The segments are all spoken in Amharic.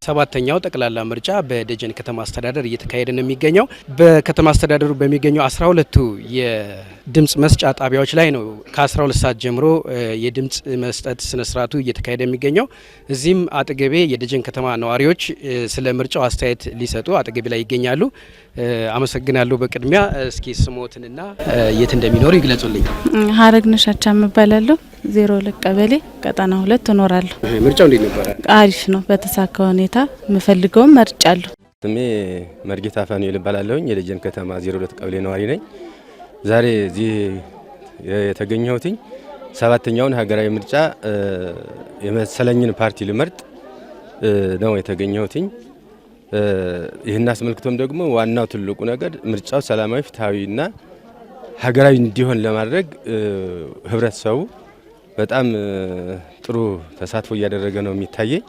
ሰባተኛው ጠቅላላ ምርጫ በደጀን ከተማ አስተዳደር እየተካሄደ ነው የሚገኘው። በከተማ አስተዳደሩ በሚገኙ 12ቱ የድምጽ መስጫ ጣቢያዎች ላይ ነው ከ12 ሰዓት ጀምሮ የድምጽ መስጠት ስነ ስርዓቱ እየተካሄደ የሚገኘው። እዚህም አጠገቤ የደጀን ከተማ ነዋሪዎች ስለ ምርጫው አስተያየት ሊሰጡ አጠገቤ ላይ ይገኛሉ። አመሰግናለሁ። በቅድሚያ እስኪ ስሞትንና የት እንደሚኖሩ ይግለጹልኝ። ሀረግነሽ አቻም እባላለሁ። 02 ቀበሌ ቀጠና 2 እኖራለሁ። ምርጫው እንዴት ነበር? አሪፍ ነው። በተሳካ ሁኔታ የምፈልገውን መርጫለሁ። ስሜ መርጌታ ፋኑኤል እባላለሁ። የደጀን ከተማ 02 ቀበሌ ነዋሪ ነኝ። ዛሬ እዚህ የተገኘሁት ሰባተኛውን ሀገራዊ ምርጫ የመሰለኝን ፓርቲ ልመርጥ ነው የተገኘሁት። ይህን አስመልክቶም ደግሞ ዋናው ትልቁ ነገር ምርጫው ሰላማዊ፣ ፍትሃዊና ሀገራዊ እንዲሆን ለማድረግ ህብረተሰቡ በጣም ጥሩ ተሳትፎ እያደረገ ነው የሚታየኝ።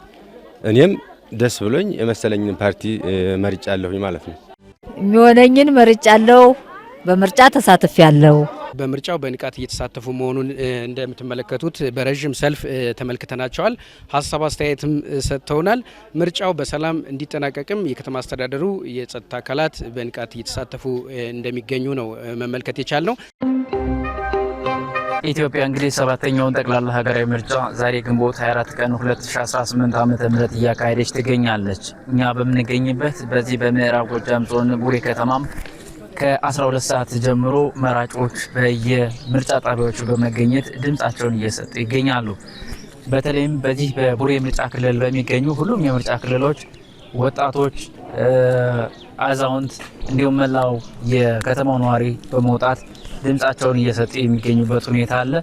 እኔም ደስ ብሎኝ የመሰለኝን ፓርቲ መርጫለሁኝ ማለት ነው። የሚሆነኝን መርጫለሁ። በምርጫ ተሳትፌያለሁ። በምርጫው በንቃት እየተሳተፉ መሆኑን እንደምትመለከቱት በረጅም ሰልፍ ተመልክተናቸዋል። ሀሳብ አስተያየትም ሰጥተውናል። ምርጫው በሰላም እንዲጠናቀቅም የከተማ አስተዳደሩ የጸጥታ አካላት በንቃት እየተሳተፉ እንደሚገኙ ነው መመልከት የቻልነው። ኢትዮጵያ እንግዲህ ሰባተኛውን ጠቅላላ ሀገራዊ ምርጫ ዛሬ ግንቦት 24 ቀን 2018 ዓ.ም እያካሄደች ትገኛለች። እኛ በምንገኝበት በዚህ በምዕራብ ጎጃም ዞን ቡሬ ከተማም ከ12 ሰዓት ጀምሮ መራጮች በየምርጫ ጣቢያዎቹ በመገኘት ድምጻቸውን እየሰጡ ይገኛሉ። በተለይም በዚህ በቡሬ ምርጫ ክልል በሚገኙ ሁሉም የምርጫ ክልሎች ወጣቶች፣ አዛውንት እንዲሁም መላው የከተማው ነዋሪ በመውጣት ድምጻቸውን እየሰጡ የሚገኙበት ሁኔታ አለ።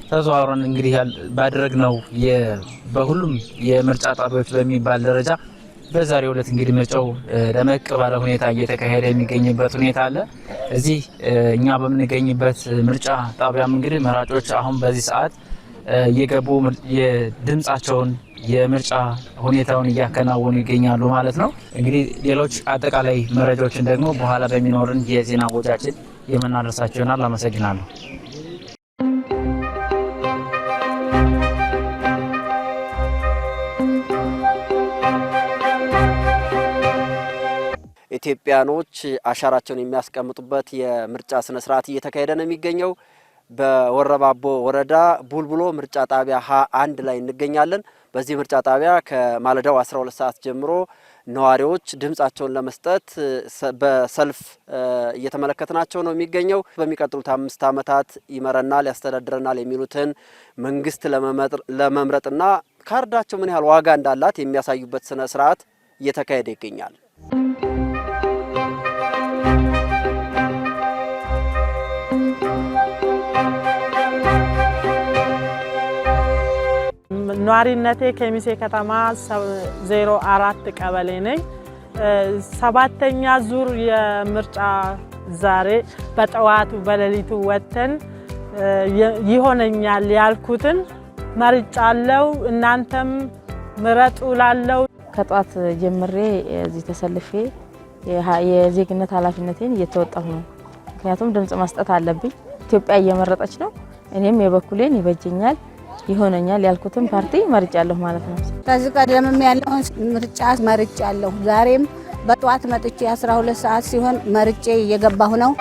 ተዘዋውረን እንግዲህ ባደረግነው በሁሉም የምርጫ ጣቢያዎች በሚባል ደረጃ በዛሬው ዕለት እንግዲህ ምርጫው ደመቅ ባለ ሁኔታ እየተካሄደ የሚገኝበት ሁኔታ አለ። እዚህ እኛ በምንገኝበት ምርጫ ጣቢያም እንግዲህ መራጮች አሁን በዚህ ሰዓት እየገቡ የድምጻቸውን የምርጫ ሁኔታውን እያከናወኑ ይገኛሉ ማለት ነው። እንግዲህ ሌሎች አጠቃላይ መረጃዎችን ደግሞ በኋላ በሚኖርን የዜና ወጃችን የምናደርሳቸው ይሆናል። አመሰግናለሁ። ኢትዮጵያኖች አሻራቸውን የሚያስቀምጡበት የምርጫ ስነ ስርዓት እየተካሄደ ነው የሚገኘው። በወረባቦ ወረዳ ቡልቡሎ ምርጫ ጣቢያ ሀ1 ላይ እንገኛለን። በዚህ ምርጫ ጣቢያ ከማለዳው 12 ሰዓት ጀምሮ ነዋሪዎች ድምጻቸውን ለመስጠት በሰልፍ እየተመለከትናቸው ነው የሚገኘው። በሚቀጥሉት 5 ዓመታት ይመረናል፣ ያስተዳድረናል የሚሉትን መንግስት ለመምረጥና ካርዳቸው ምን ያህል ዋጋ እንዳላት የሚያሳዩበት ስነ ስርዓት እየተካሄደ ይገኛል። ኗሪነቴ ከሚሴ ከተማ 04 ቀበሌ ነኝ። ሰባተኛ ዙር የምርጫ ዛሬ በጠዋቱ በሌሊቱ ወተን ይሆነኛል ያልኩትን መርጫለሁ። እናንተም ምረጡ ላለው ከጧት ጀምሬ እዚህ ተሰልፌ የዜግነት ኃላፊነቴን እየተወጣሁ ነው። ምክንያቱም ድምጽ መስጠት አለብኝ። ኢትዮጵያ እየመረጠች ነው። እኔም የበኩሌን ይበጀኛል ይሆነኛል ያልኩትን ፓርቲ መርጫለሁ ማለት ነው። ከዚህ ቀደምም ያለውን ምርጫ መርጫለሁ። ዛሬም በጧት መጥቼ 12 ሰዓት ሲሆን መርጬ እየገባሁ ነው።